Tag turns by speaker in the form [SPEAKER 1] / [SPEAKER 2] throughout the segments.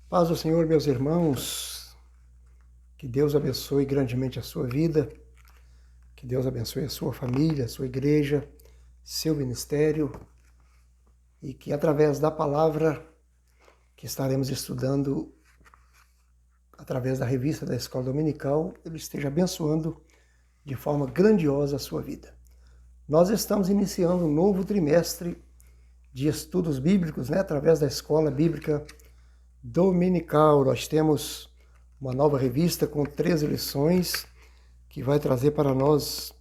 [SPEAKER 1] Paz do Senhor, meus irmãos, que Deus abençoe grandemente a sua vida, que Deus abençoe a sua família, a sua igreja, seu ministério e que através da palavra que estaremos estudando através da revista da Escola Dominical, Ele esteja abençoando de forma grandiosa a sua vida. Nós estamos iniciando um novo trimestre de estudos bíblicos, através da Escola Bíblica Dominical. Nós temos uma nova revista com 13 lições que vai trazer para nós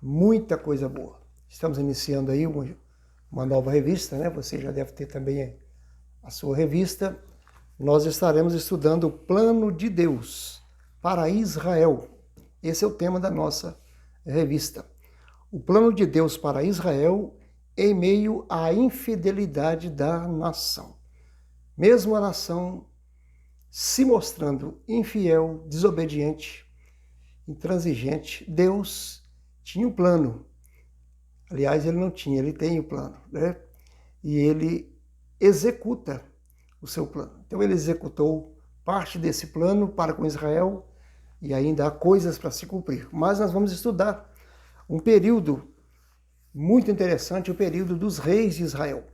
[SPEAKER 1] muita coisa boa. Estamos iniciando aí uma nova revista, Você já deve ter também a sua revista. Nós estaremos estudando o plano de Deus para Israel. Esse é o tema da nossa revista. O plano de Deus para Israel em meio à infidelidade da nação. Mesmo a nação se mostrando infiel, desobediente, intransigente, Deus tinha um plano. Aliás, ele não tinha, ele tem o plano, E ele executa o seu plano. Então ele executou parte desse plano para com Israel e ainda há coisas para se cumprir. Mas nós vamos estudar um período muito interessante, o período dos reis de Israel.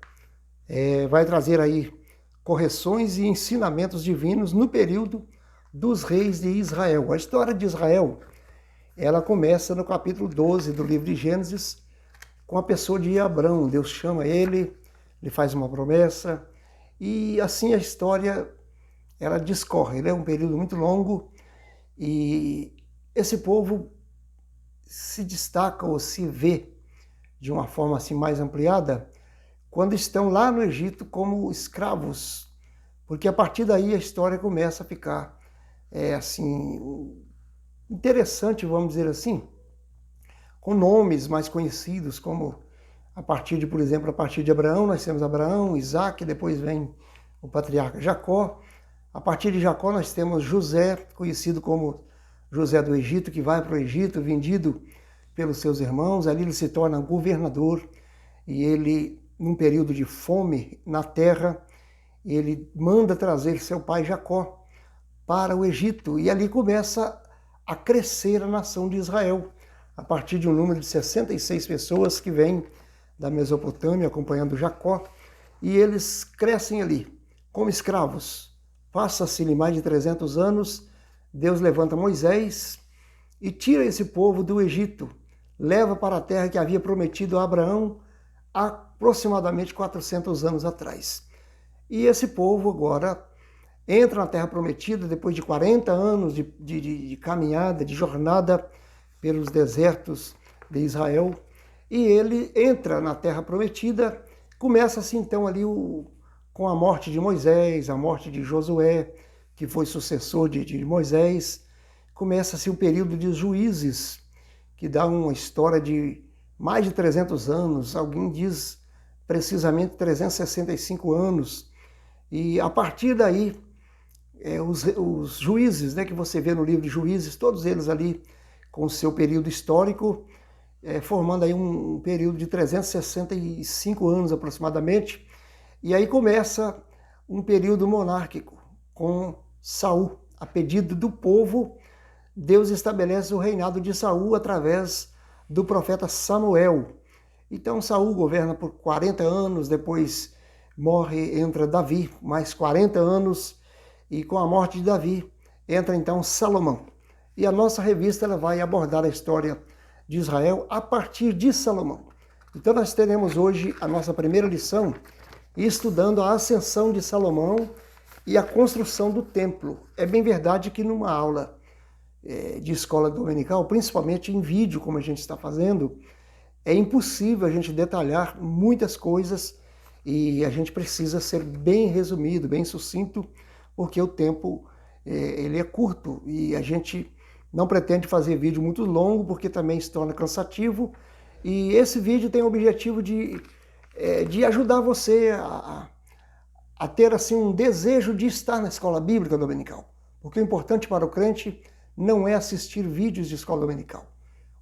[SPEAKER 1] Vai trazer aí correções e ensinamentos divinos no período dos reis de Israel. A história de Israel, ela começa no capítulo 12 do livro de Gênesis, com a pessoa de Abrão. Deus chama ele faz uma promessa, e assim a história, ela discorre. É um período muito longo, e esse povo se destaca ou se vê de uma forma assim mais ampliada quando estão lá no Egito como escravos, porque a partir daí a história começa a ficar interessante, vamos dizer assim, com nomes mais conhecidos, como por exemplo, a partir de Abraão, nós temos Abraão, Isaac, depois vem o patriarca Jacó. A partir de Jacó nós temos José, conhecido como José do Egito, que vai para o Egito, vendido pelos seus irmãos. Ali ele se torna governador e ele, num período de fome na terra, ele manda trazer seu pai Jacó para o Egito, e ali começa a crescer a nação de Israel, a partir de um número de 66 pessoas que vêm da Mesopotâmia acompanhando Jacó, e eles crescem ali como escravos. Passa-se-lhe mais de 300 anos, Deus levanta Moisés e tira esse povo do Egito, leva para a terra que havia prometido a Abraão há aproximadamente 400 anos atrás. E esse povo agora entra na terra prometida depois de 40 anos de caminhada, de jornada pelos desertos de Israel, e ele entra na terra prometida. Começa-se então ali com a morte de Moisés, a morte de Josué, que foi sucessor de Moisés. Começa-se o período de juízes, que dá uma história de mais de 300 anos, alguém diz precisamente 365 anos. E a partir daí, os juízes, que você vê no livro de Juízes, todos eles ali com o seu período histórico, formando aí um período de 365 anos aproximadamente. E aí começa um período monárquico com Saul. A pedido do povo, Deus estabelece o reinado de Saul através do profeta Samuel. Então Saul governa por 40 anos, depois morre, entra Davi, mais 40 anos, e com a morte de Davi entra então Salomão. E a nossa revista ela vai abordar a história de Israel a partir de Salomão. Então nós teremos hoje a nossa primeira lição, estudando a ascensão de Salomão e a construção do templo. É bem verdade que numa aula de escola dominical, principalmente em vídeo, como a gente está fazendo, é impossível a gente detalhar muitas coisas, e a gente precisa ser bem resumido, bem sucinto, porque o tempo ele é curto, e a gente não pretende fazer vídeo muito longo, porque também se torna cansativo. E esse vídeo tem o objetivo de ajudar você a ter assim, um desejo de estar na escola bíblica dominical. Porque o importante para o crente não é assistir vídeos de escola dominical.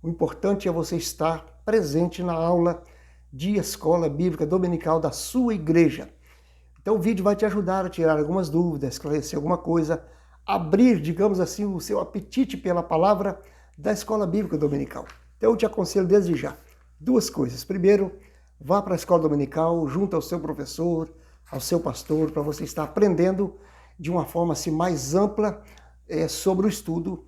[SPEAKER 1] O importante é você estar presente na aula de escola bíblica dominical da sua igreja. Então o vídeo vai te ajudar a tirar algumas dúvidas, esclarecer alguma coisa, abrir, digamos assim, o seu apetite pela palavra da Escola Bíblica Dominical. Então eu te aconselho desde já duas coisas. Primeiro, vá para a Escola Dominical junto ao seu professor, ao seu pastor, para você estar aprendendo de uma forma assim, mais ampla sobre o estudo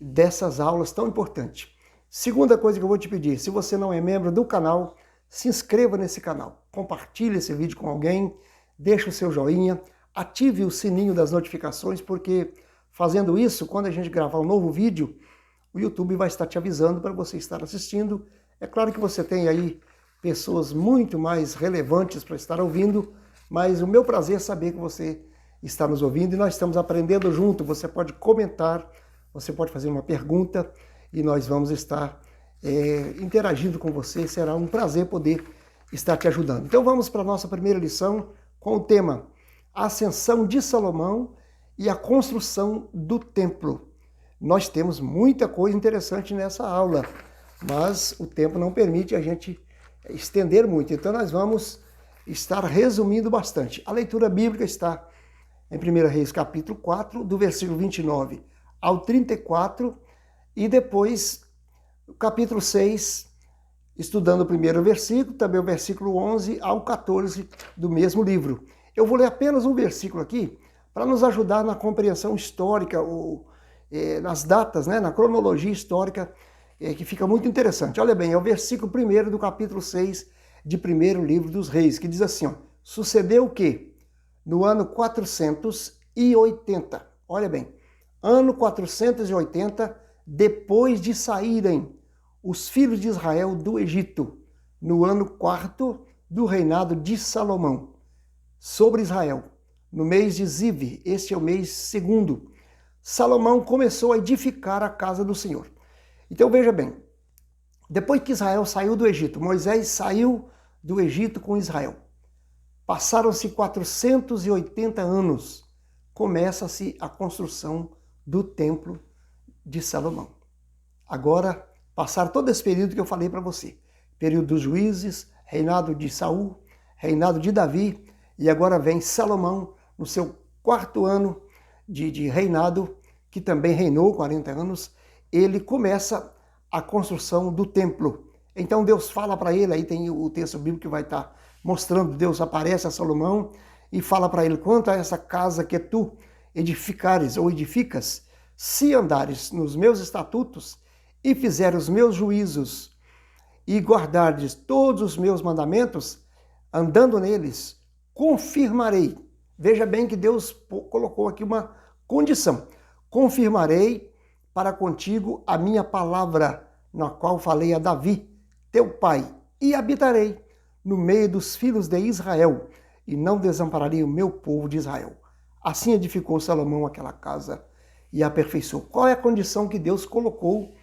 [SPEAKER 1] dessas aulas tão importantes. Segunda coisa que eu vou te pedir, se você não é membro do canal, se inscreva nesse canal, compartilhe esse vídeo com alguém, deixe o seu joinha, ative o sininho das notificações, porque fazendo isso, quando a gente gravar um novo vídeo, o YouTube vai estar te avisando para você estar assistindo. É claro que você tem aí pessoas muito mais relevantes para estar ouvindo, mas o meu prazer é saber que você está nos ouvindo e nós estamos aprendendo junto. Você pode comentar, você pode fazer uma pergunta e nós vamos estar interagindo com você. Será um prazer poder estar te ajudando. Então vamos para a nossa primeira lição com o tema A Ascensão de Salomão e a Construção do Templo. Nós temos muita coisa interessante nessa aula, mas o tempo não permite a gente estender muito. Então nós vamos estar resumindo bastante. A leitura bíblica está em 1 Reis capítulo 4, do versículo 29 ao 34, e depois o capítulo 6, estudando o primeiro versículo, também o versículo 11 ao 14 do mesmo livro. Eu vou ler apenas um versículo aqui, para nos ajudar na compreensão histórica, nas datas, né, na cronologia histórica, que fica muito interessante. Olha bem, é o versículo 1 do capítulo 6 de primeiro livro dos Reis, que diz assim, ó, sucedeu o quê? No ano 480, olha bem, ano 480, depois de saírem os filhos de Israel do Egito, no ano 4º do reinado de Salomão, sobre Israel, no mês de Ziv, este é o mês segundo, Salomão começou a edificar a casa do Senhor. Então veja bem, depois que Israel saiu do Egito, Moisés saiu do Egito com Israel, passaram-se 480 anos, começa-se a construção do templo de Salomão. Agora, passar todo esse período que eu falei para você, período dos juízes, reinado de Saul, reinado de Davi, e agora vem Salomão no seu 4º ano de reinado, que também reinou 40 anos, ele começa a construção do templo. Então Deus fala para ele, aí tem o texto bíblico que vai estar mostrando, Deus aparece a Salomão e fala para ele, quanto a essa casa que tu edificares ou edificas, se andares nos meus estatutos e fizeres os meus juízos e guardardes todos os meus mandamentos, andando neles, confirmarei. Veja bem que Deus colocou aqui uma condição. Confirmarei para contigo a minha palavra, na qual falei a Davi, teu pai, e habitarei no meio dos filhos de Israel, e não desampararei o meu povo de Israel. Assim edificou Salomão aquela casa e a aperfeiçoou. Qual é a condição que Deus colocou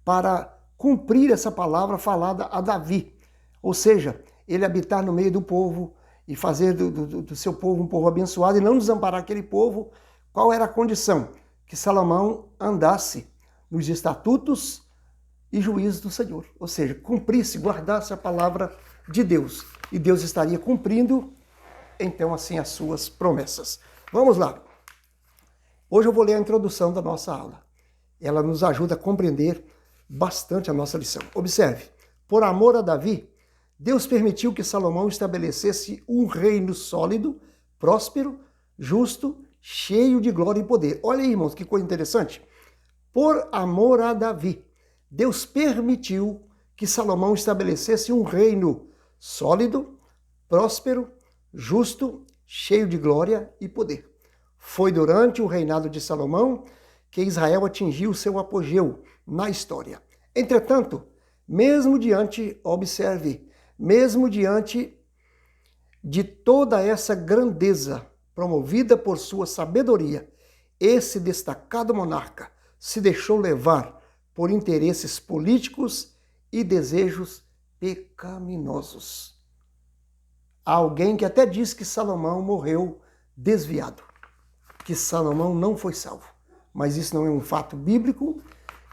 [SPEAKER 1] para cumprir essa palavra falada a Davi? Ou seja, ele habitar no meio do povo e fazer do seu povo um povo abençoado e não desamparar aquele povo. Qual era a condição? Que Salomão andasse nos estatutos e juízos do Senhor. Ou seja, cumprisse, guardasse a palavra de Deus. E Deus estaria cumprindo, então, assim, as suas promessas. Vamos lá. Hoje eu vou ler a introdução da nossa aula. Ela nos ajuda a compreender bastante a nossa lição. Observe, por amor a Davi, Deus permitiu que Salomão estabelecesse um reino sólido, próspero, justo, cheio de glória e poder. Olha aí, irmãos, que coisa interessante. Por amor a Davi, Deus permitiu que Salomão estabelecesse um reino sólido, próspero, justo, cheio de glória e poder. Foi durante o reinado de Salomão que Israel atingiu seu apogeu na história. Entretanto, mesmo diante de toda essa grandeza promovida por sua sabedoria, esse destacado monarca se deixou levar por interesses políticos e desejos pecaminosos. Há alguém que até diz que Salomão morreu desviado, que Salomão não foi salvo. Mas isso não é um fato bíblico,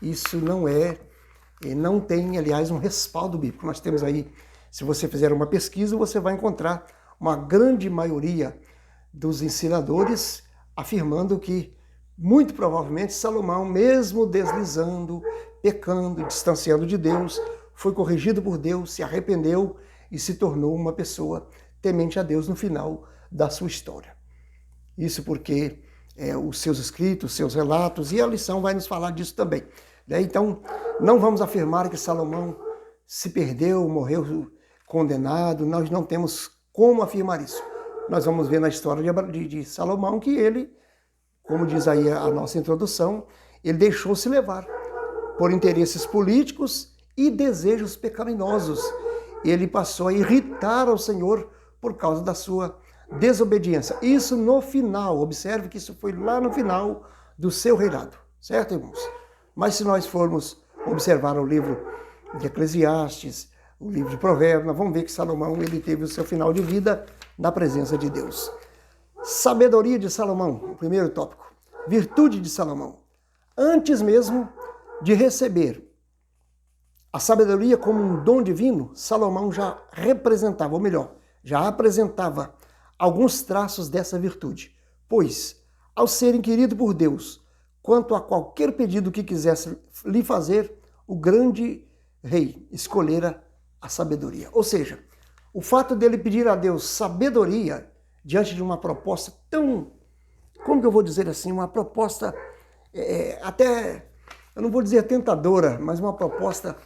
[SPEAKER 1] isso não tem, aliás, um respaldo bíblico. Nós temos aí, se você fizer uma pesquisa, você vai encontrar uma grande maioria dos ensinadores, afirmando que, muito provavelmente, Salomão, mesmo deslizando, pecando, distanciando de Deus, foi corrigido por Deus, se arrependeu e se tornou uma pessoa temente a Deus no final da sua história. Isso porque os seus escritos, seus relatos, e a lição vai nos falar disso também. Então, não vamos afirmar que Salomão se perdeu, morreu condenado, nós não temos como afirmar isso. Nós vamos ver na história de Salomão que ele, como diz aí a nossa introdução, ele deixou-se levar por interesses políticos e desejos pecaminosos. Ele passou a irritar ao Senhor por causa da sua desobediência. Isso no final, observe que isso foi lá no final do seu reinado, certo, irmãos? Mas se nós formos observar o livro de Eclesiastes, o livro de Provérbios, nós vamos ver que Salomão ele teve o seu final de vida na presença de Deus. Sabedoria de Salomão, o primeiro tópico. Virtude de Salomão. Antes mesmo de receber a sabedoria como um dom divino, Salomão já representava, ou melhor, já apresentava alguns traços dessa virtude. Pois, ao ser inquirido por Deus, quanto a qualquer pedido que quisesse lhe fazer, o grande rei escolhera a sabedoria. Ou seja, o fato dele pedir a Deus sabedoria diante de uma proposta tão, como que eu vou dizer assim, uma proposta até, eu não vou dizer tentadora, mas uma proposta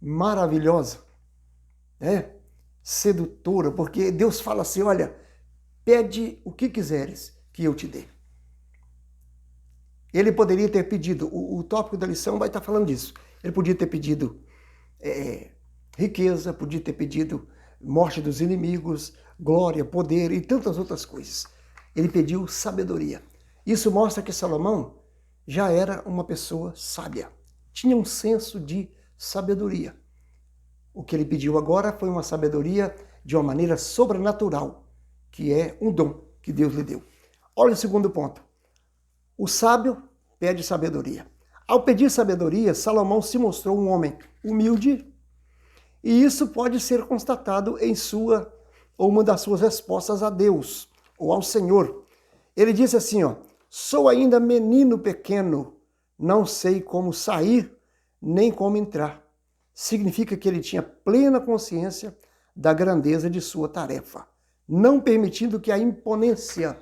[SPEAKER 1] maravilhosa, sedutora, porque Deus fala assim, olha, pede o que quiseres que eu te dê. Ele poderia ter pedido, o tópico da lição vai estar falando disso, ele podia ter pedido riqueza, podia ter pedido morte dos inimigos, glória, poder e tantas outras coisas. Ele pediu sabedoria. Isso mostra que Salomão já era uma pessoa sábia, tinha um senso de sabedoria. O que ele pediu agora foi uma sabedoria de uma maneira sobrenatural, que é um dom que Deus lhe deu. Olha o segundo ponto. O sábio pede sabedoria. Ao pedir sabedoria, Salomão se mostrou um homem humilde, e isso pode ser constatado em uma das suas respostas a Deus, ou ao Senhor. Ele disse assim, sou ainda menino pequeno, não sei como sair, nem como entrar. Significa que ele tinha plena consciência da grandeza de sua tarefa, não permitindo que a imponência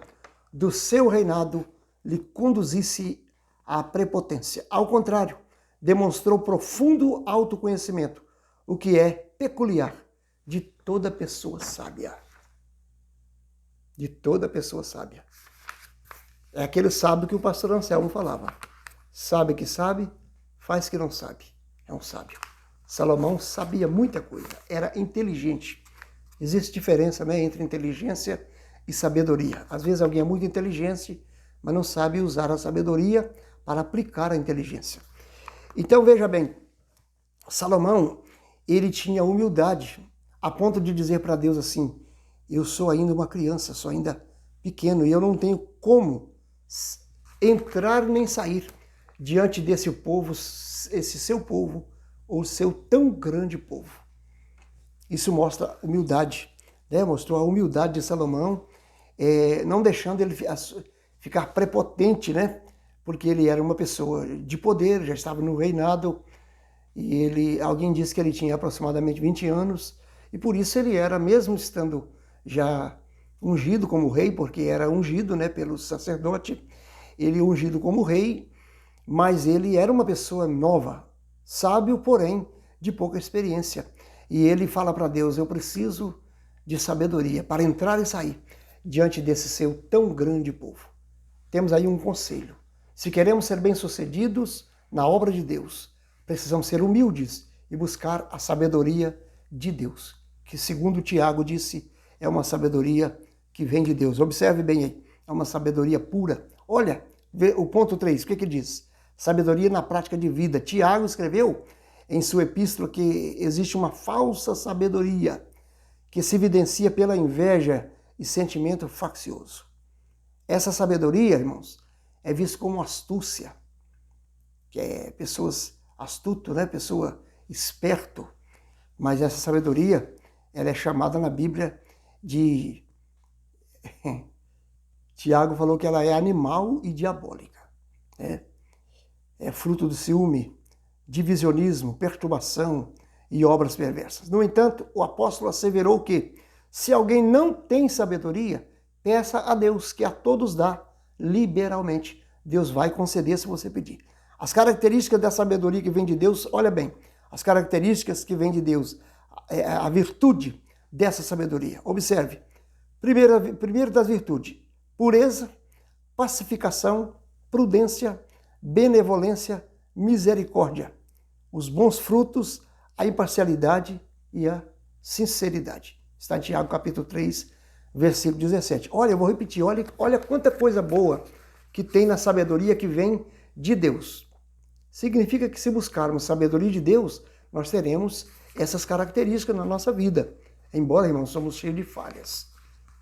[SPEAKER 1] do seu reinado lhe conduzisse à prepotência. Ao contrário, demonstrou profundo autoconhecimento, o que é peculiar de toda pessoa sábia. De toda pessoa sábia. É aquele sábio que o pastor Anselmo falava. Sabe que sabe, faz que não sabe. É um sábio. Salomão sabia muita coisa, era inteligente. Existe diferença, entre inteligência e sabedoria. Às vezes alguém é muito inteligente, mas não sabe usar a sabedoria para aplicar a inteligência. Então veja bem, Salomão, ele tinha humildade a ponto de dizer para Deus assim, eu sou ainda uma criança, sou ainda pequeno e eu não tenho como entrar nem sair diante desse povo, esse seu povo, ou seu tão grande povo. Isso mostra humildade, mostrou a humildade de Salomão, não deixando ele ficar prepotente, porque ele era uma pessoa de poder, já estava no reinado, e alguém disse que ele tinha aproximadamente 20 anos, e por isso ele era, mesmo estando já ungido como rei, porque era ungido pelo sacerdote, ele ungido como rei, mas ele era uma pessoa nova, sábio, porém, de pouca experiência. E ele fala para Deus, eu preciso de sabedoria para entrar e sair diante desse seu tão grande povo. Temos aí um conselho. Se queremos ser bem-sucedidos na obra de Deus, precisamos ser humildes e buscar a sabedoria de Deus, que segundo Tiago disse, é uma sabedoria que vem de Deus. Observe bem aí, é uma sabedoria pura. Olha, o ponto 3, o que diz? Sabedoria na prática de vida. Tiago escreveu em sua epístola que existe uma falsa sabedoria que se evidencia pela inveja e sentimento faccioso. Essa sabedoria, irmãos, é vista como astúcia, que é pessoas astuto, pessoa esperto, mas essa sabedoria, ela é chamada na Bíblia de Tiago falou que ela é animal e diabólica. É fruto do ciúme, divisionismo, perturbação e obras perversas. No entanto, o apóstolo asseverou que, se alguém não tem sabedoria, peça a Deus, que a todos dá liberalmente. Deus vai conceder se você pedir. As características da sabedoria que vem de Deus, olha bem, as características que vem de Deus, a virtude dessa sabedoria. Observe, primeiro das virtudes, pureza, pacificação, prudência, benevolência, misericórdia, os bons frutos, a imparcialidade e a sinceridade. Está em Tiago capítulo 3, versículo 17. Olha, eu vou repetir, olha quanta coisa boa que tem na sabedoria que vem de Deus. Significa que se buscarmos sabedoria de Deus, nós teremos essas características na nossa vida. Embora, irmãos, somos cheios de falhas.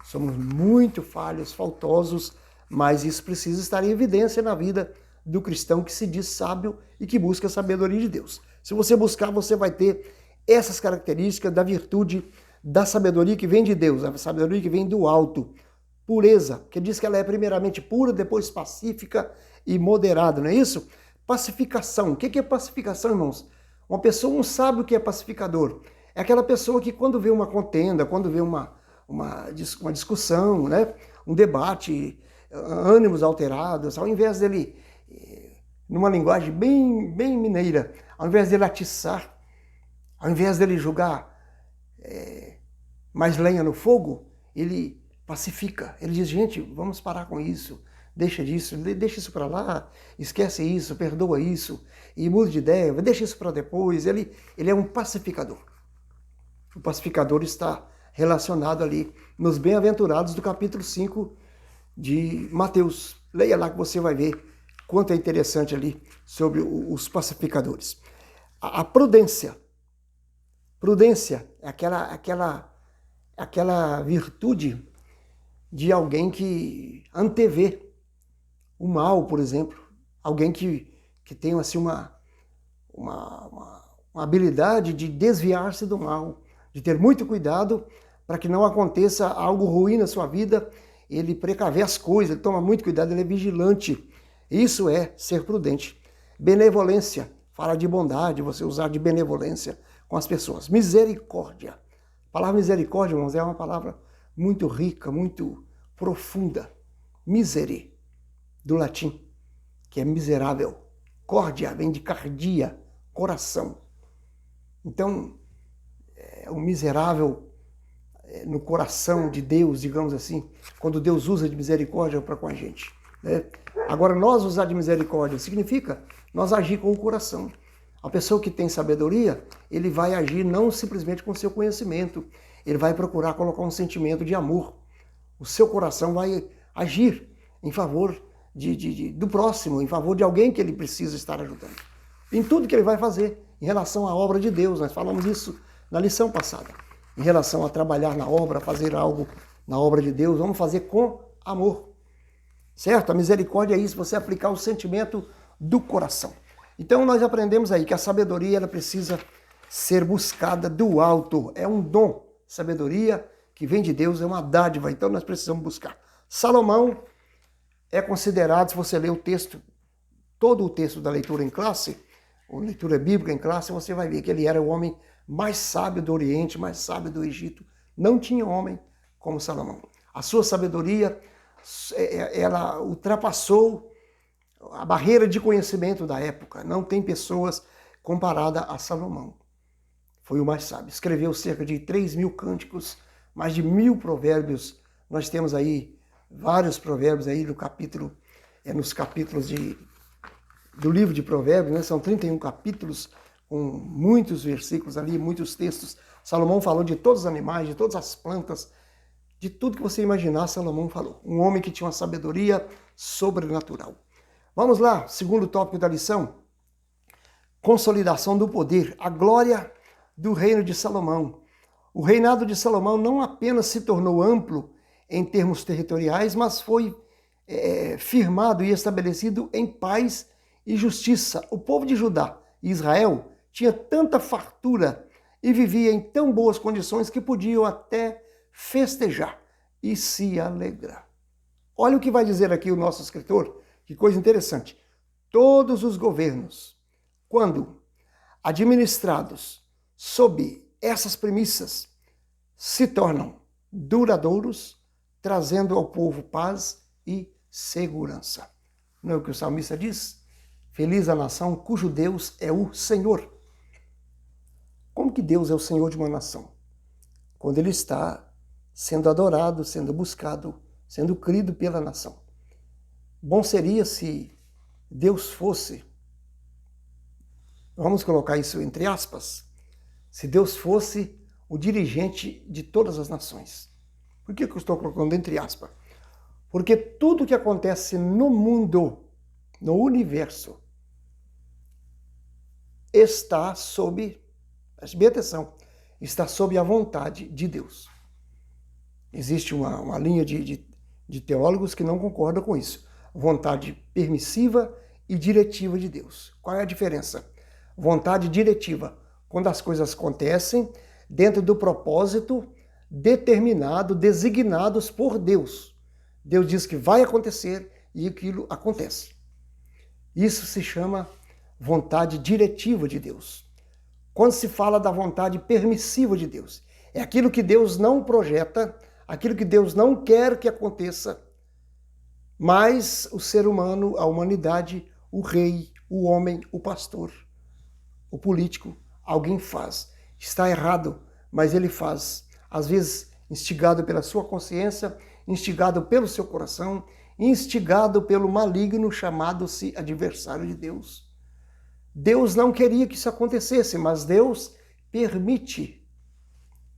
[SPEAKER 1] Somos muito falhos, faltosos, mas isso precisa estar em evidência na vida do cristão que se diz sábio e que busca a sabedoria de Deus. Se você buscar, você vai ter essas características da virtude da sabedoria que vem de Deus, a sabedoria que vem do alto. Pureza, que diz que ela é primeiramente pura, depois pacífica e moderada, não é isso? Pacificação. O que é pacificação, irmãos? Uma pessoa não sabe o que é pacificador. É aquela pessoa que quando vê uma contenda, quando vê uma discussão, né? Um debate, ânimos alterados, ao invés dele, numa linguagem bem mineira, ao invés dele atiçar, ao invés dele jogar mais lenha no fogo, ele pacifica. Ele diz, gente, vamos parar com isso, deixa isso para lá, esquece isso, perdoa isso, e muda de ideia, deixa isso para depois. Ele é um pacificador. O pacificador está relacionado ali nos bem-aventurados do capítulo 5 de Mateus. Leia lá que você vai ver quanto é interessante ali sobre os pacificadores. A prudência. Prudência é aquela virtude de alguém que antevê o mal, por exemplo. Alguém que tem assim, uma habilidade de desviar-se do mal, de ter muito cuidado para que não aconteça algo ruim na sua vida. Ele precaver as coisas, ele toma muito cuidado, ele é vigilante. Isso é ser prudente. Benevolência, fala de bondade, você usar de benevolência com as pessoas. Misericórdia. A palavra misericórdia, irmãos, é uma palavra muito rica, muito profunda. Misere, do latim, que é miserável. Córdia vem de cardia, coração. Então, o miserável no coração de Deus, digamos assim, quando Deus usa de misericórdia para com a gente. Né? Agora, nós usar de misericórdia significa nós agir com o coração. A pessoa que tem sabedoria, ele vai agir não simplesmente com seu conhecimento, ele vai procurar colocar um sentimento de amor. O seu coração vai agir em favor do próximo, em favor de alguém que ele precisa estar ajudando. Em tudo que ele vai fazer em relação à obra de Deus, nós falamos isso na lição passada. Em relação a trabalhar na obra, fazer algo na obra de Deus, vamos fazer com amor. Certo? A misericórdia é isso, você aplicar o sentimento do coração. Então nós aprendemos aí que a sabedoria ela precisa ser buscada do alto. É um dom. Sabedoria que vem de Deus é uma dádiva, então nós precisamos buscar. Salomão é considerado, se você ler o texto, todo o texto da leitura em classe, ou leitura bíblica em classe, você vai ver que ele era o homem mais sábio do Oriente, mais sábio do Egito. Não tinha homem como Salomão. A sua sabedoria, ela ultrapassou a barreira de conhecimento da época. Não tem pessoas comparadas a Salomão. Foi o mais sábio. Escreveu cerca de 3.000 cânticos, mais de 1.000 provérbios. Nós temos aí vários provérbios aí no capítulo, nos capítulos do livro de Provérbios, né? São 31 capítulos, com muitos versículos ali, muitos textos. Salomão falou de todos os animais, de todas as plantas, de tudo que você imaginar, Salomão falou. Um homem que tinha uma sabedoria sobrenatural. Vamos lá, segundo tópico da lição. Consolidação do poder, a glória do reino de Salomão. O reinado de Salomão não apenas se tornou amplo em termos territoriais, mas foi firmado e estabelecido em paz e justiça. O povo de Judá e Israel tinha tanta fartura e vivia em tão boas condições que podiam até festejar e se alegrar. Olha o que vai dizer aqui o nosso escritor, que coisa interessante. Todos os governos, quando administrados sob essas premissas, se tornam duradouros, trazendo ao povo paz e segurança. Não é o que o salmista diz? Feliz a nação cujo Deus é o Senhor. Como que Deus é o Senhor de uma nação? Quando ele está sendo adorado, sendo buscado, sendo crido pela nação. Bom seria se Deus fosse, vamos colocar isso entre aspas, se Deus fosse o dirigente de todas as nações. Por que eu estou colocando entre aspas? Porque tudo que acontece no mundo, no universo, está sob, preste bem atenção, está sob a vontade de Deus. Existe uma linha de teólogos que não concordam com isso. Vontade permissiva e diretiva de Deus. Qual é a diferença? Vontade diretiva, quando as coisas acontecem dentro do propósito determinado, designados por Deus. Deus diz que vai acontecer e aquilo acontece. Isso se chama vontade diretiva de Deus. Quando se fala da vontade permissiva de Deus, é aquilo que Deus não projeta, aquilo que Deus não quer que aconteça, mas o ser humano, a humanidade, o rei, o homem, o pastor, o político, alguém faz. Está errado, mas ele faz. Às vezes instigado pela sua consciência, instigado pelo seu coração, instigado pelo maligno chamado-se adversário de Deus. Deus não queria que isso acontecesse, mas Deus permite.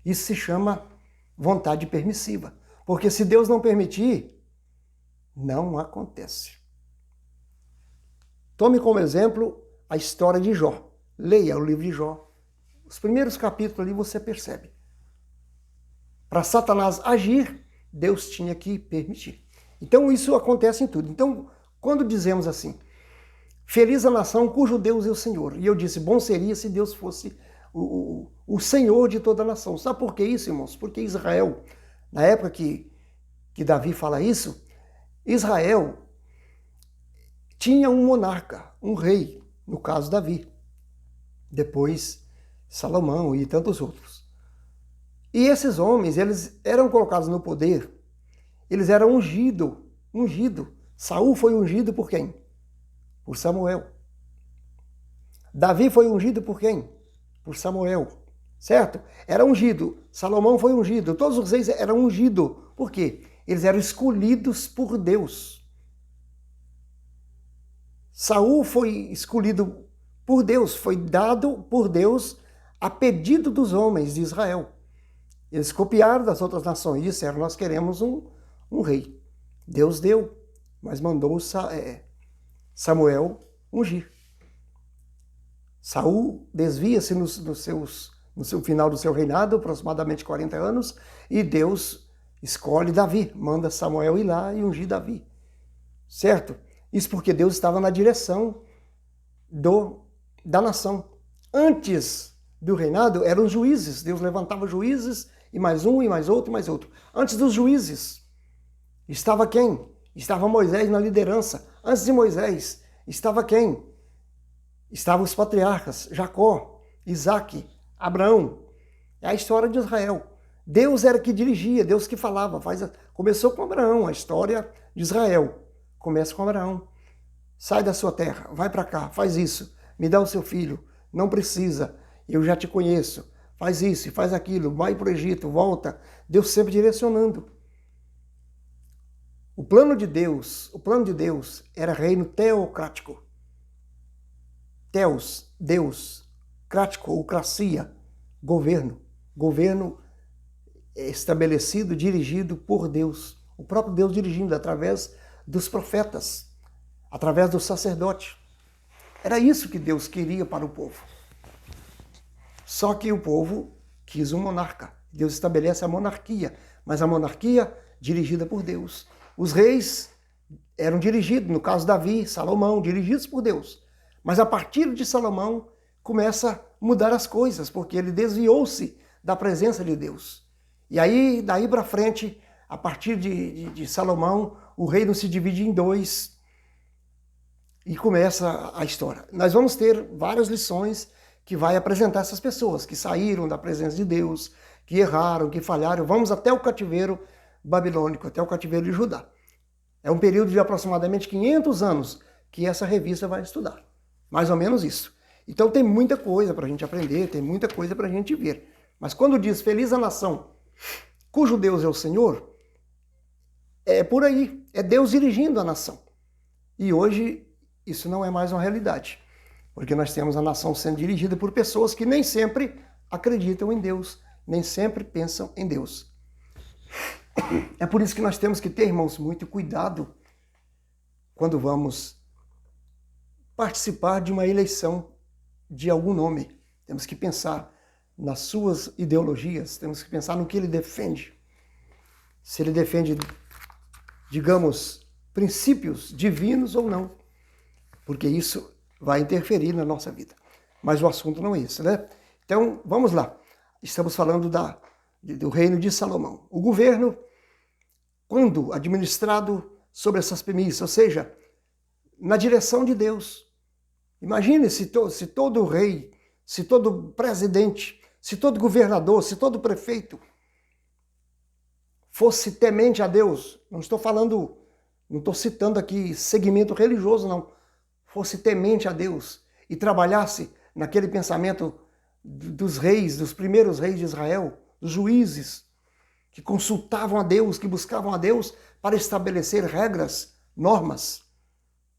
[SPEAKER 1] Isso se chama vontade permissiva. Porque se Deus não permitir, não acontece. Tome como exemplo a história de Jó. Leia o livro de Jó. Os primeiros capítulos ali você percebe. Para Satanás agir, Deus tinha que permitir. Então isso acontece em tudo. Então, quando dizemos assim, feliz a nação cujo Deus é o Senhor. E eu disse, bom seria se Deus fosse o Senhor de toda a nação. Sabe por que isso, irmãos? Porque Israel, na época que Davi fala isso, Israel tinha um monarca, um rei, no caso Davi. Depois Salomão e tantos outros. E esses homens, eles eram colocados no poder, eles eram ungidos. Saul foi ungido por quem? Por Samuel. Davi foi ungido por quem? Por Samuel. Certo? Era ungido. Salomão foi ungido. Todos os reis eram ungidos. Por quê? Eles eram escolhidos por Deus. Saul foi escolhido por Deus. Foi dado por Deus a pedido dos homens de Israel. Eles copiaram das outras nações e disseram, nós queremos um rei. Deus deu, mas mandou Samuel ungir. Saul desvia-se no final do seu reinado, aproximadamente 40 anos, e Deus escolhe Davi, manda Samuel ir lá e ungir Davi. Certo? Isso porque Deus estava na direção da nação. Antes do reinado eram os juízes, Deus levantava juízes, e mais um, e mais outro, e mais outro. Antes dos juízes, estava quem? Estava Moisés na liderança. Antes de Moisés, estava quem? Estavam os patriarcas, Jacó, Isaac, Abraão. É a história de Israel. Deus era que dirigia, Deus que falava. Começou com Abraão, a história de Israel. Começa com Abraão. Sai da sua terra, vai para cá, faz isso. Me dá o seu filho. Não precisa, eu já te conheço. Faz isso, faz aquilo, vai para o Egito, volta. Deus sempre direcionando. O plano de Deus era reino teocrático. Teos, Deus, crático ou cracia, governo. Governo estabelecido, dirigido por Deus. O próprio Deus dirigindo através dos profetas, através do sacerdote. Era isso que Deus queria para o povo. Só que o povo quis um monarca. Deus estabelece a monarquia, mas a monarquia dirigida por Deus. Os reis eram dirigidos, no caso Davi, Salomão, dirigidos por Deus. Mas a partir de Salomão começa a mudar as coisas, porque ele desviou-se da presença de Deus. E aí, daí para frente, a partir de Salomão, o reino se divide em dois e começa a história. Nós vamos ter várias lições que vai apresentar essas pessoas que saíram da presença de Deus, que erraram, que falharam. Vamos até o cativeiro babilônico, até o cativeiro de Judá. É um período de aproximadamente 500 anos que essa revista vai estudar. Mais ou menos isso. Então tem muita coisa para a gente aprender, tem muita coisa para a gente ver. Mas quando diz feliz a nação cujo Deus é o Senhor, é por aí. É Deus dirigindo a nação. E hoje isso não é mais uma realidade. Porque nós temos a nação sendo dirigida por pessoas que nem sempre acreditam em Deus, nem sempre pensam em Deus. É por isso que nós temos que ter, irmãos, muito cuidado quando vamos participar de uma eleição de algum nome. Temos que pensar nas suas ideologias, temos que pensar no que ele defende. Se ele defende, digamos, princípios divinos ou não. Porque isso vai interferir na nossa vida. Mas o assunto não é esse, né? Então, vamos lá. Estamos falando do reino de Salomão. O governo, quando administrado sobre essas premissas, ou seja, na direção de Deus. Imagine se todo rei, se todo presidente, se todo governador, se todo prefeito fosse temente a Deus. Não estou citando aqui segmento religioso, não. Fosse temente a Deus e trabalhasse naquele pensamento dos reis, dos primeiros reis de Israel, dos juízes, que consultavam a Deus, que buscavam a Deus para estabelecer regras, normas.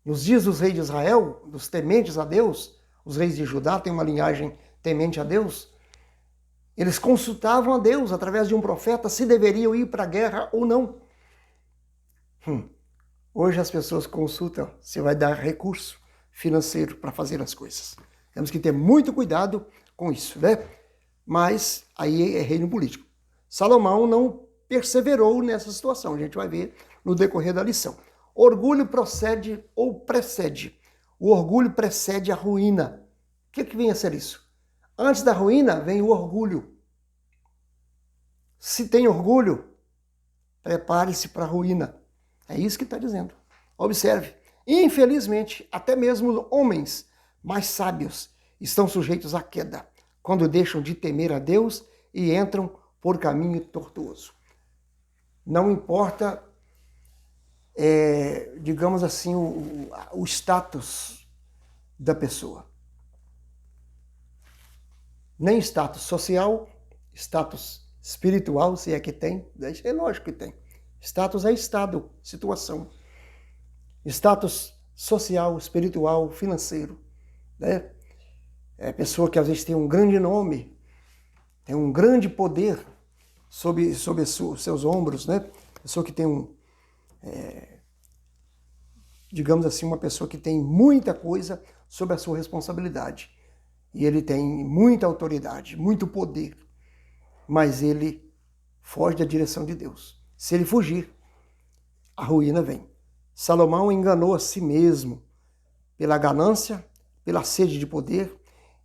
[SPEAKER 1] Nos dias dos reis de Israel, dos tementes a Deus, os reis de Judá têm uma linhagem temente a Deus, eles consultavam a Deus através de um profeta se deveriam ir para a guerra ou não. Hoje as pessoas consultam se vai dar recurso financeiro para fazer as coisas. Temos que ter muito cuidado com isso, né? Mas aí é reino político. Salomão não perseverou nessa situação, a gente vai ver no decorrer da lição. Orgulho procede ou precede. O orgulho precede a ruína. O que vem a ser isso? Antes da ruína vem o orgulho. Se tem orgulho, prepare-se para a ruína. É isso que está dizendo. Observe. Infelizmente, até mesmo homens mais sábios estão sujeitos à queda, quando deixam de temer a Deus e entram por caminho tortuoso. Não importa, digamos assim, o status da pessoa. Nem status social, status espiritual, se é que tem, é lógico que tem. Status é estado, situação. Status social, espiritual, financeiro. Né? É pessoa que às vezes tem um grande nome, tem um grande poder sobre os seus ombros, né? Pessoa que tem digamos assim, uma pessoa que tem muita coisa sob a sua responsabilidade. E ele tem muita autoridade, muito poder, mas ele foge da direção de Deus. Se ele fugir, a ruína vem. Salomão enganou a si mesmo pela ganância, pela sede de poder,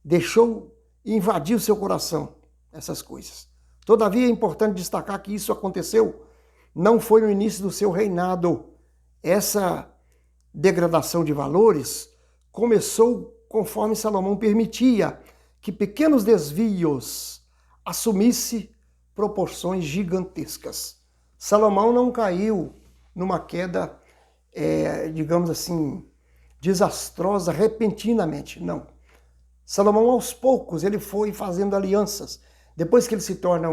[SPEAKER 1] deixou invadir o seu coração essas coisas. Todavia é importante destacar que isso aconteceu não foi no início do seu reinado. Essa degradação de valores começou conforme Salomão permitia que pequenos desvios assumissem proporções gigantescas. Salomão não caiu numa queda, digamos assim, desastrosa repentinamente, não. Salomão, aos poucos, ele foi fazendo alianças. Depois que ele se torna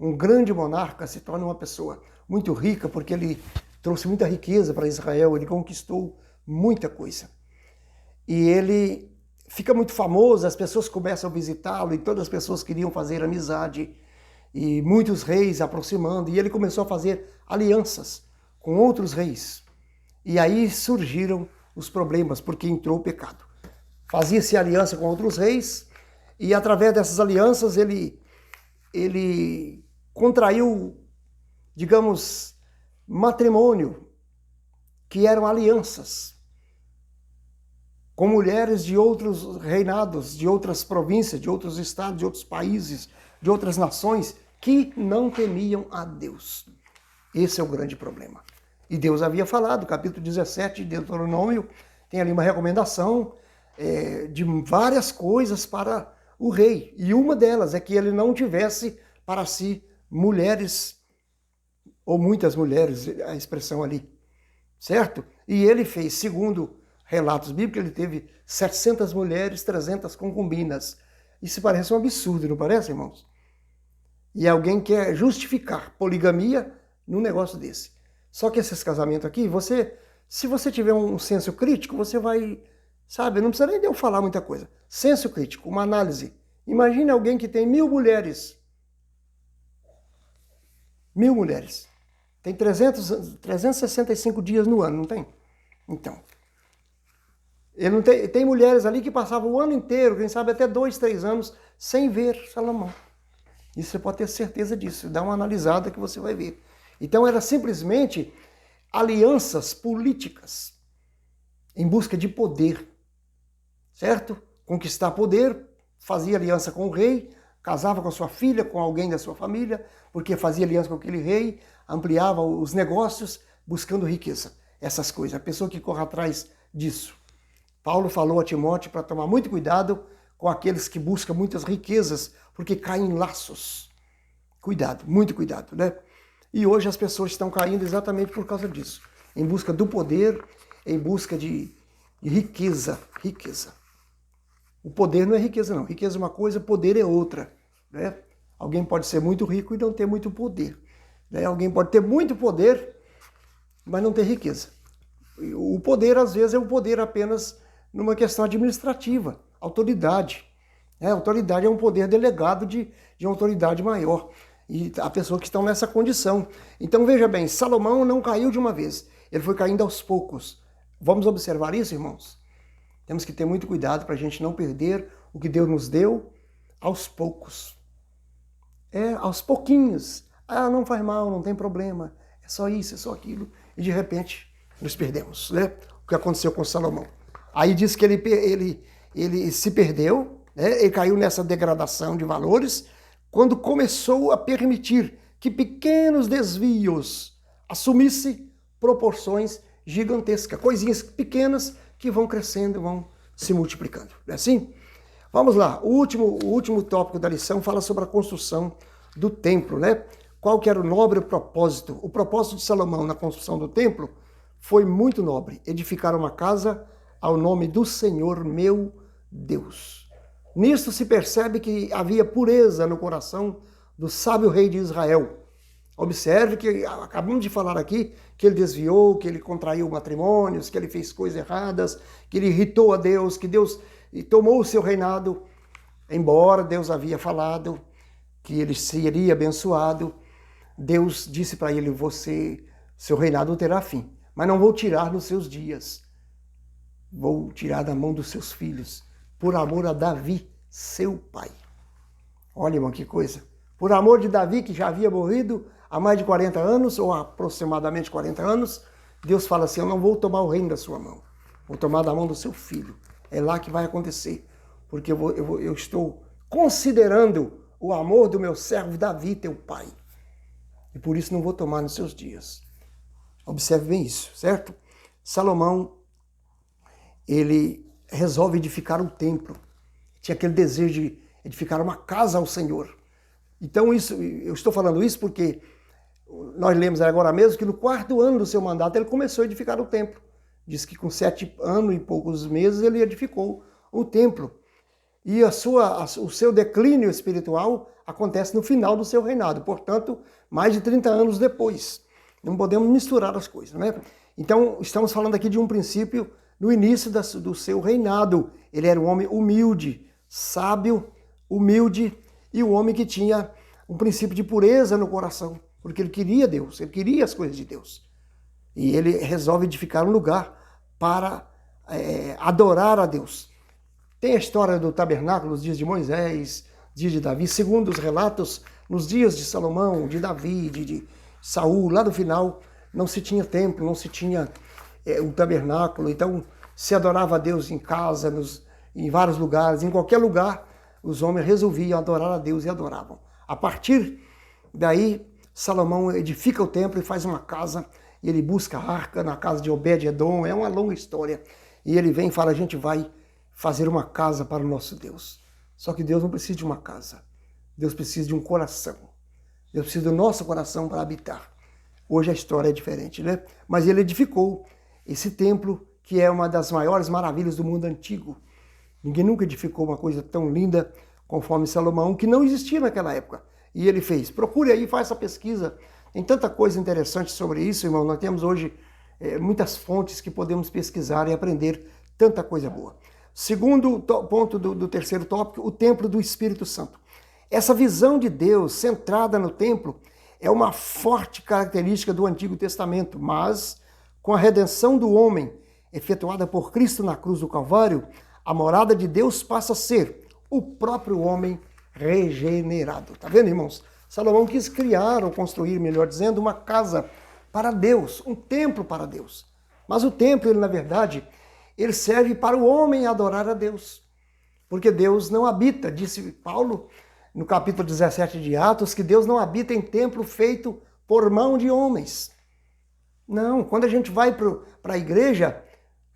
[SPEAKER 1] um grande monarca, se torna uma pessoa muito rica, porque ele trouxe muita riqueza para Israel, ele conquistou muita coisa. E ele fica muito famoso, as pessoas começam a visitá-lo, e todas as pessoas queriam fazer amizade, e muitos reis aproximando, e ele começou a fazer alianças com outros reis. E aí surgiram os problemas, porque entrou o pecado. Fazia-se aliança com outros reis, e através dessas alianças ele contraiu, digamos, matrimônio, que eram alianças com mulheres de outros reinados, de outras províncias, de outros estados, de outros países, de outras nações, que não temiam a Deus. Esse é o grande problema. E Deus havia falado, capítulo 17 de Deuteronômio, tem ali uma recomendação de várias coisas para o rei. E uma delas é que ele não tivesse para si mulheres, ou muitas mulheres, a expressão ali, certo? E ele fez, segundo relatos bíblicos, ele teve 700 mulheres, 300 concubinas. Isso parece um absurdo, não parece, irmãos? E alguém quer justificar poligamia num negócio desse. Só que esses casamentos aqui, se você tiver um senso crítico, você vai, sabe, não precisa nem de eu falar muita coisa. Senso crítico, uma análise. Imagine alguém que tem 1000 mulheres. 1000 mulheres. Tem 365 dias no ano, não tem? Então, ele não tem mulheres ali que passavam o ano inteiro, quem sabe até 2, 3 anos, sem ver Salomão. Isso você pode ter certeza disso. Dá uma analisada que você vai ver. Então era simplesmente alianças políticas em busca de poder, certo? Conquistar poder, fazia aliança com o rei, casava com a sua filha, com alguém da sua família, porque fazia aliança com aquele rei, ampliava os negócios, buscando riqueza. Essas coisas, a pessoa que corre atrás disso. Paulo falou a Timóteo para tomar muito cuidado com aqueles que buscam muitas riquezas, porque caem em laços. Cuidado, muito cuidado, né? E hoje as pessoas estão caindo exatamente por causa disso. Em busca do poder, em busca de riqueza. Riqueza. O poder não é riqueza, não. Riqueza é uma coisa, poder é outra, né? Alguém pode ser muito rico e não ter muito poder, né? Alguém pode ter muito poder, mas não ter riqueza. O poder, às vezes, é um poder apenas numa questão administrativa, autoridade. Autoridade é um poder delegado de uma autoridade maior. E a pessoa que está nessa condição. Então, veja bem, Salomão não caiu de uma vez. Ele foi caindo aos poucos. Vamos observar isso, irmãos? Temos que ter muito cuidado para a gente não perder o que Deus nos deu aos poucos. Aos pouquinhos. Ah, não faz mal, não tem problema. É só isso, é só aquilo. E de repente, nos perdemos, né? O que aconteceu com Salomão. Aí diz que ele se perdeu, né? Ele caiu nessa degradação de valores, quando começou a permitir que pequenos desvios assumissem proporções gigantescas, coisinhas pequenas que vão crescendo, vão se multiplicando. Não é assim? Vamos lá, o último tópico da lição fala sobre a construção do templo, né? Qual que era o nobre propósito? O propósito de Salomão na construção do templo foi muito nobre, edificar uma casa ao nome do Senhor meu Deus. Nisso se percebe que havia pureza no coração do sábio rei de Israel. Observe que acabamos de falar aqui que ele desviou, que ele contraiu matrimônios, que ele fez coisas erradas, que ele irritou a Deus, que Deus tomou o seu reinado, embora Deus havia falado que ele seria abençoado. Deus disse para ele, seu reinado não terá fim, mas não vou tirar nos seus dias. Vou tirar da mão dos seus filhos, por amor a Davi, seu pai. Olha, irmão, que coisa. Por amor de Davi, que já havia morrido há mais de 40 anos, ou aproximadamente 40 anos, Deus fala assim, eu não vou tomar o reino da sua mão, vou tomar da mão do seu filho. É lá que vai acontecer, porque eu estou considerando o amor do meu servo Davi, teu pai. E por isso não vou tomar nos seus dias. Observe bem isso, certo? Salomão, ele resolve edificar um templo. Tinha aquele desejo de edificar uma casa ao Senhor. Então eu estou falando isso porque nós lemos agora mesmo que no 4º ano do seu mandato ele começou a edificar o templo. Diz que com 7 anos e poucos meses ele edificou o templo. E o seu declínio espiritual acontece no final do seu reinado, portanto, mais de 30 anos depois. Não podemos misturar as coisas, né? Então, estamos falando aqui de um princípio no início do seu reinado. Ele era um homem humilde, sábio, humilde, e um homem que tinha um princípio de pureza no coração, porque ele queria Deus, ele queria as coisas de Deus. E ele resolve edificar um lugar para adorar a Deus. Tem a história do tabernáculo nos dias de Moisés, dias de Davi, segundo os relatos, nos dias de Salomão, de Davi, de Saul, lá no final, não se tinha templo, não se tinha um tabernáculo, então se adorava a Deus em casa, em vários lugares, em qualquer lugar, os homens resolviam adorar a Deus e adoravam. A partir daí, Salomão edifica o templo e faz uma casa e ele busca a arca na casa de Obed-Edom, é uma longa história. E ele vem e fala, a gente vai fazer uma casa para o nosso Deus. Só que Deus não precisa de uma casa, Deus precisa de um coração. Deus precisa do nosso coração para habitar. Hoje a história é diferente, né? Mas ele edificou esse templo, que é uma das maiores maravilhas do mundo antigo. Ninguém nunca edificou uma coisa tão linda conforme Salomão, que não existia naquela época. E ele fez. Procure aí, faça essa pesquisa. Tem tanta coisa interessante sobre isso, irmão. Nós temos hoje muitas fontes que podemos pesquisar e aprender tanta coisa boa. Segundo ponto do terceiro tópico, o templo do Espírito Santo. Essa visão de Deus centrada no templo é uma forte característica do Antigo Testamento, mas com a redenção do homem efetuada por Cristo na cruz do Calvário, a morada de Deus passa a ser o próprio homem regenerado. Tá vendo, irmãos? Salomão quis criar, ou construir, melhor dizendo, uma casa para Deus, um templo para Deus. Mas o templo, ele, na verdade, ele serve para o homem adorar a Deus. Porque Deus não habita, disse Paulo no capítulo 17 de Atos, que Deus não habita em templo feito por mão de homens. Não, quando a gente vai para a igreja,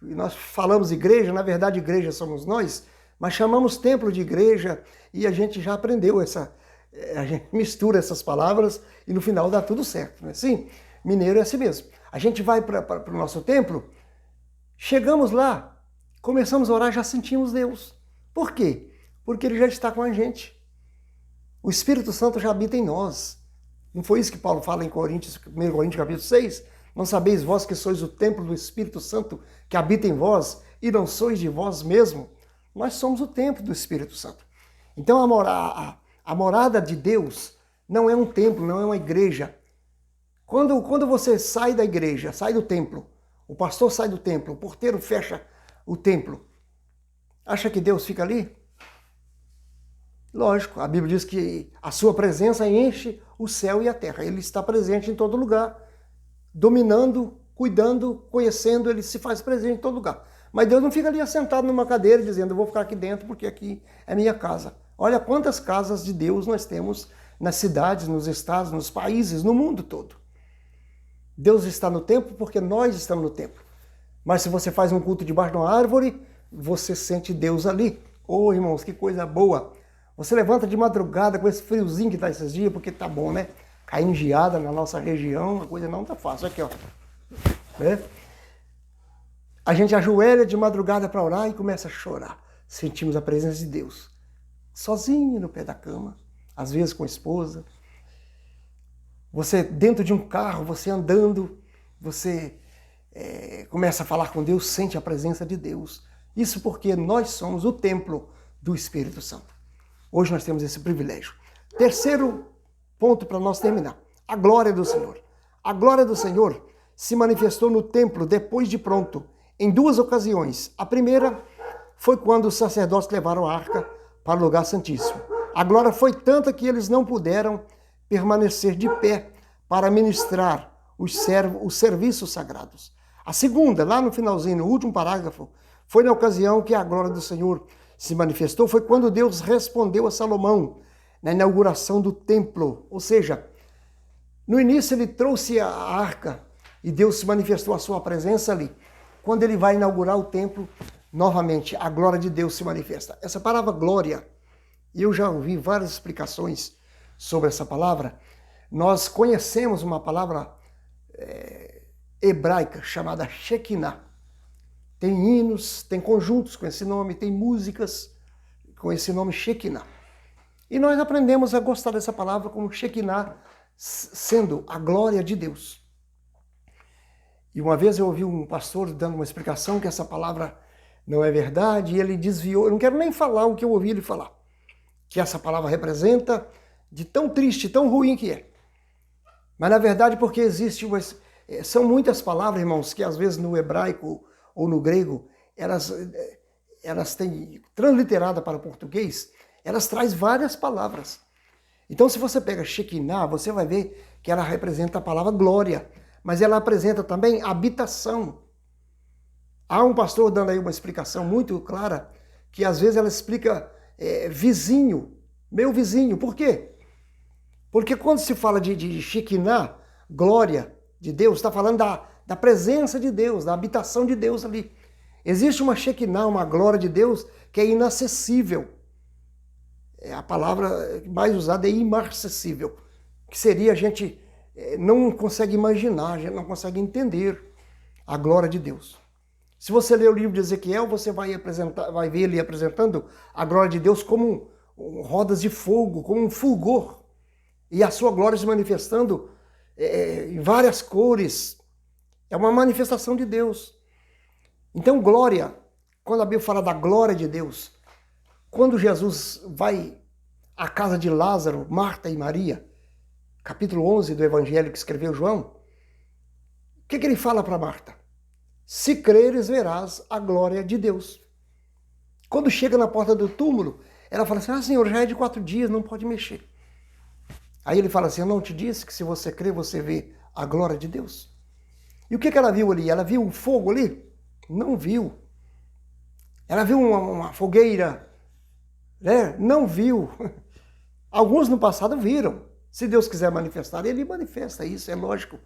[SPEAKER 1] nós falamos igreja, na verdade igreja somos nós, mas chamamos templo de igreja e a gente já aprendeu a gente mistura essas palavras e no final dá tudo certo, não é assim? Mineiro é assim mesmo. A gente vai para o nosso templo, chegamos lá, começamos a orar, já sentimos Deus. Por quê? Porque Ele já está com a gente. O Espírito Santo já habita em nós. Não foi isso que Paulo fala em 1 Coríntios capítulo 6? Não sabeis vós que sois o templo do Espírito Santo que habita em vós e não sois de vós mesmo? Nós somos o templo do Espírito Santo. Então a morada de Deus não é um templo, não é uma igreja. Quando você sai da igreja, sai do templo, o pastor sai do templo, o porteiro fecha o templo, acha que Deus fica ali? Lógico, a Bíblia diz que a sua presença enche o céu e a terra. Ele está presente em todo lugar, dominando, cuidando, conhecendo, ele se faz presente em todo lugar. Mas Deus não fica ali assentado numa cadeira dizendo, eu vou ficar aqui dentro porque aqui é minha casa. Olha quantas casas de Deus nós temos nas cidades, nos estados, nos países, no mundo todo. Deus está no templo porque nós estamos no templo. Mas se você faz um culto debaixo de uma árvore, você sente Deus ali. Oh, irmãos, que coisa boa! Você levanta de madrugada com esse friozinho que está esses dias, porque tá bom, né? Caindo geada na nossa região, a coisa não tá fácil. Aqui, ó. Né? A gente ajoelha de madrugada para orar e começa a chorar. Sentimos a presença de Deus. Sozinho no pé da cama, às vezes com a esposa. Você dentro de um carro, você andando, você começa a falar com Deus, sente a presença de Deus. Isso porque nós somos o templo do Espírito Santo. Hoje nós temos esse privilégio. Terceiro ponto para nós terminar. A glória do Senhor. A glória do Senhor se manifestou no templo depois de pronto, em duas ocasiões. A primeira foi quando os sacerdotes levaram a arca para o lugar santíssimo. A glória foi tanta que eles não puderam permanecer de pé para ministrar os serviços sagrados. A segunda, lá no finalzinho, no último parágrafo, foi na ocasião que a glória do Senhor se manifestou, foi quando Deus respondeu a Salomão na inauguração do templo. Ou seja, no início ele trouxe a arca e Deus se manifestou a sua presença ali. Quando ele vai inaugurar o templo, novamente a glória de Deus se manifesta. Essa palavra glória, eu já ouvi várias explicações sobre essa palavra. Nós conhecemos uma palavra hebraica chamada Shekinah. Tem hinos, tem conjuntos com esse nome, tem músicas com esse nome Shekinah. E nós aprendemos a gostar dessa palavra como Shekinah, sendo a glória de Deus. E uma vez eu ouvi um pastor dando uma explicação que essa palavra não é verdade, e ele desviou, eu não quero nem falar o que eu ouvi ele falar, que essa palavra representa de tão triste, tão ruim que é. Mas na verdade porque existe são muitas palavras, irmãos, que às vezes no hebraico ou no grego, elas têm transliterada para o português, elas trazem várias palavras. Então se você pega Shekinah, você vai ver que ela representa a palavra glória, mas ela apresenta também habitação. Há um pastor dando aí uma explicação muito clara, que às vezes ela explica vizinho, meu vizinho. Por quê? Porque quando se fala de Shekinah, glória, de Deus, está falando da presença de Deus, da habitação de Deus ali. Existe uma Shekinah, uma glória de Deus que é inacessível. A palavra mais usada é imarcessível, que seria a gente não consegue imaginar, a gente não consegue entender a glória de Deus. Se você ler o livro de Ezequiel, você vai ver ele apresentando a glória de Deus como rodas de fogo, como um fulgor, e a sua glória se manifestando em várias cores. É uma manifestação de Deus. Então, glória, quando a Bíblia fala da glória de Deus, quando Jesus vai à casa de Lázaro, Marta e Maria, capítulo 11 do Evangelho que escreveu João, o que ele fala para Marta? Se creres, verás a glória de Deus. Quando chega na porta do túmulo, ela fala assim, Senhor, já é de 4 dias, não pode mexer. Aí ele fala assim, eu não te disse que se você crer, você vê a glória de Deus? E o que ela viu ali? Ela viu um fogo ali? Não viu. Ela viu uma fogueira? Né? Não viu. Alguns no passado viram. Se Deus quiser manifestar, ele manifesta isso, é lógico.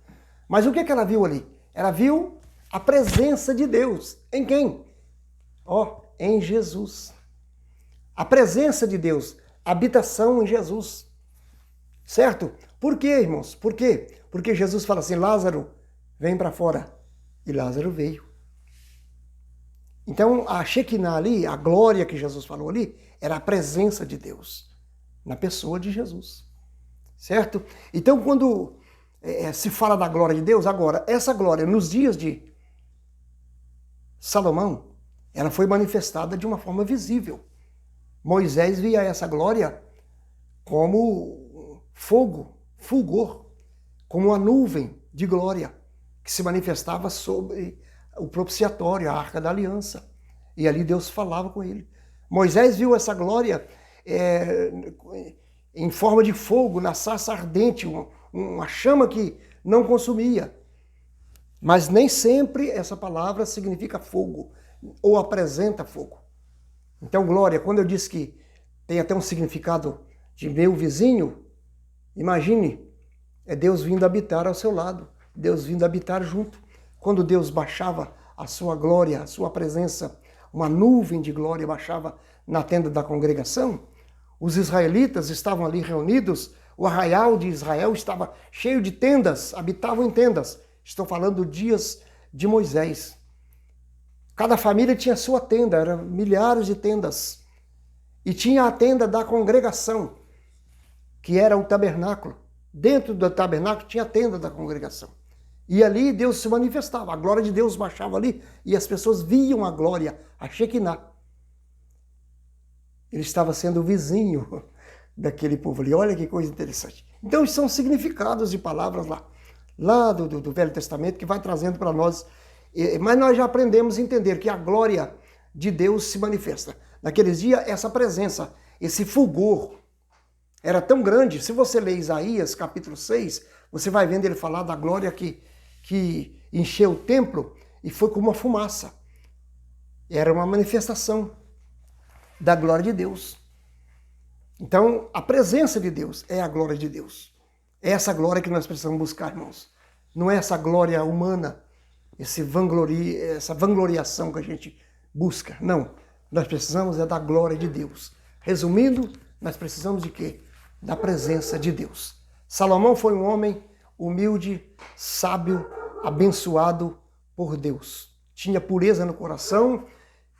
[SPEAKER 1] Mas o que ela viu ali? Ela viu a presença de Deus. Em quem? Em Jesus. A presença de Deus, a habitação em Jesus. Certo? Por quê, irmãos? Por quê? Porque Jesus fala assim, Lázaro, vem para fora. E Lázaro veio. Então, a Shekinah ali, a glória que Jesus falou ali, era a presença de Deus na pessoa de Jesus. Certo? Então, quando se fala da glória de Deus, agora, essa glória nos dias de Salomão, ela foi manifestada de uma forma visível. Moisés via essa glória como fogo, fulgor, como uma nuvem de glória que se manifestava sobre o propiciatório, a Arca da Aliança. E ali Deus falava com ele. Moisés viu essa glória em forma de fogo, na sarça ardente, uma chama que não consumia. Mas nem sempre essa palavra significa fogo, ou apresenta fogo. Então, glória, quando eu disse que tem até um significado de meu vizinho, imagine, é Deus vindo habitar ao seu lado, Deus vindo habitar junto. Quando Deus baixava a sua glória, a sua presença, uma nuvem de glória baixava na tenda da congregação, os israelitas estavam ali reunidos, o arraial de Israel estava cheio de tendas, habitavam em tendas. Estou falando dias de Moisés. Cada família tinha sua tenda, eram milhares de tendas. E tinha a tenda da congregação, que era o tabernáculo. Dentro do tabernáculo tinha a tenda da congregação. E ali Deus se manifestava, a glória de Deus baixava ali e as pessoas viam a glória, a Shekinah. Ele estava sendo o vizinho daquele povo ali. Olha que coisa interessante. Então, são significados de palavras lá do Velho Testamento que vai trazendo para nós. Mas nós já aprendemos a entender que a glória de Deus se manifesta. Naqueles dias, essa presença, esse fulgor era tão grande. Se você ler Isaías, capítulo 6, você vai vendo ele falar da glória que encheu o templo e foi como uma fumaça. Era uma manifestação da glória de Deus. Então, a presença de Deus é a glória de Deus. É essa glória que nós precisamos buscar, irmãos. Não é essa glória humana, essa vangloriação que a gente busca. Não. Nós precisamos da glória de Deus. Resumindo, nós precisamos de quê? Da presença de Deus. Salomão foi um homem humilde, sábio, abençoado por Deus. Tinha pureza no coração,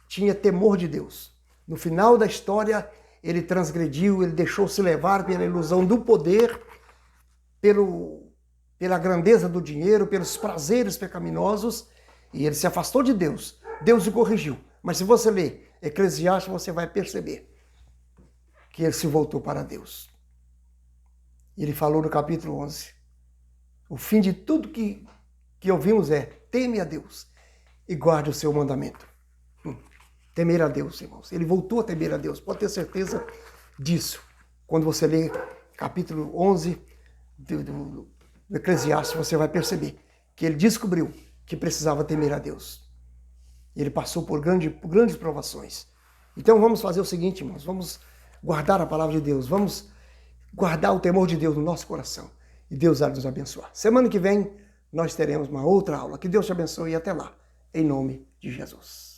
[SPEAKER 1] tinha temor de Deus. No final da história, ele transgrediu, ele deixou-se levar pela ilusão do poder, pela grandeza do dinheiro, pelos prazeres pecaminosos, e ele se afastou de Deus. Deus o corrigiu. Mas se você ler Eclesiastes, você vai perceber que ele se voltou para Deus. Ele falou no capítulo 11, o fim de tudo que ouvimos é: teme a Deus e guarde o seu mandamento. Temer a Deus, irmãos. Ele voltou a temer a Deus, pode ter certeza disso. Quando você lê capítulo 11 do Eclesiastes, você vai perceber que ele descobriu que precisava temer a Deus. Ele passou por grandes provações. Então vamos fazer o seguinte, irmãos, vamos guardar a palavra de Deus, vamos guardar o temor de Deus no nosso coração. E Deus vai nos abençoar. Semana que vem nós teremos uma outra aula. Que Deus te abençoe e até lá, em nome de Jesus.